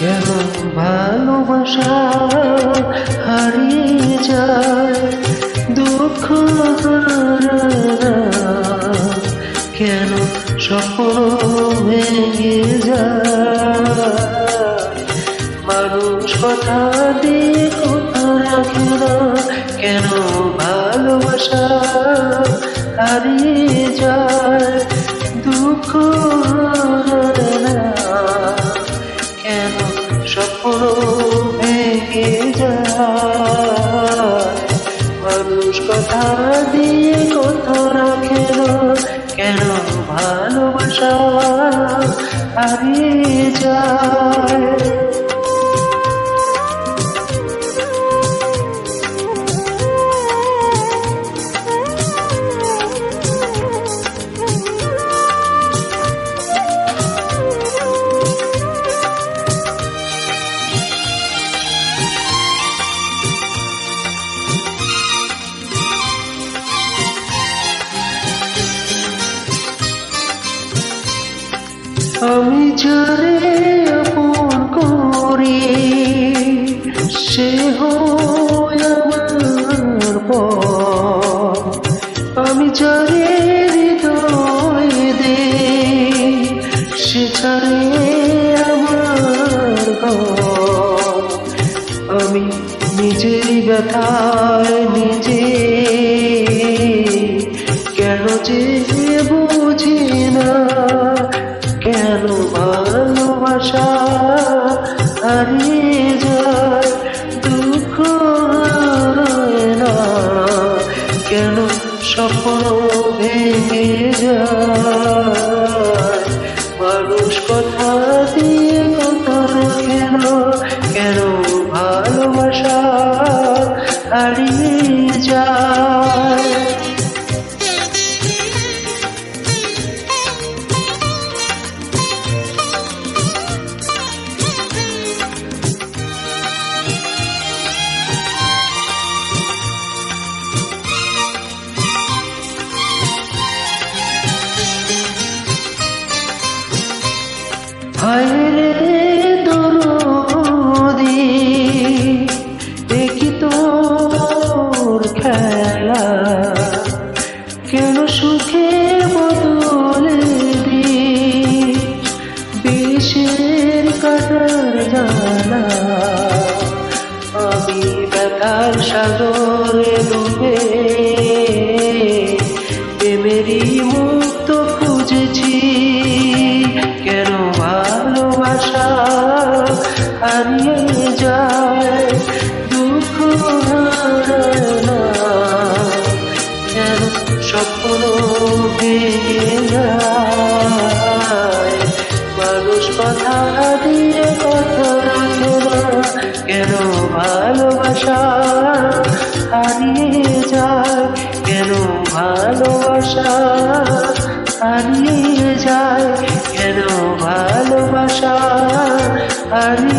কেন ভালোবাসা হারিয়ে যায়, দুঃখ কেন স্বপ্ন ভেঙে যায়। মানুষ কথা দিয়ে কথা রাখে না, কেন ভালোবাসা হারিয়ে যায়, দুঃখ কেন স্বপ্ন ভেঙে যায়। মানুষ কথা দিয়ে কথা রাখে না, কেন ভালোবাসা হারিয়ে যায়। আমি যারে আপন করি সে হয় আমার পর, আমি যারে হৃদয় দেই সে ছাড়ে আমার ঘর। আমি নিজেরই ব্যথায় নিজে কেন যে বুঝি না, কেন ভালোবাসা হারিয়ে যায়, দুঃখ না কেন স্বপ্ন ভেঙে যায়। মানুষ কথা দিয়ে কথা রাখে না, কেন ভালোবাসা হারিয়ে যায়। হায়রে দরদি দেখি তোর খেলা, কেন সুখে বদলে দিস বিষের কাটার জানা। আমি ব্যথার সাগরে ডুবে প্রেমেরই মুক্ত খুঁজেছি, কেন ভালোবাসা হারিয়ে যায়, দুঃখ না কেন স্বপ্ন ভেঙে যায়। মানুষ কথা দিয়ে কথা রাখে না, কেন ভালোবাসা হারিয়ে যায়, কেন ভালোবাসা হারিয়ে যায়, কেন ভালোবাসা হারিয়ে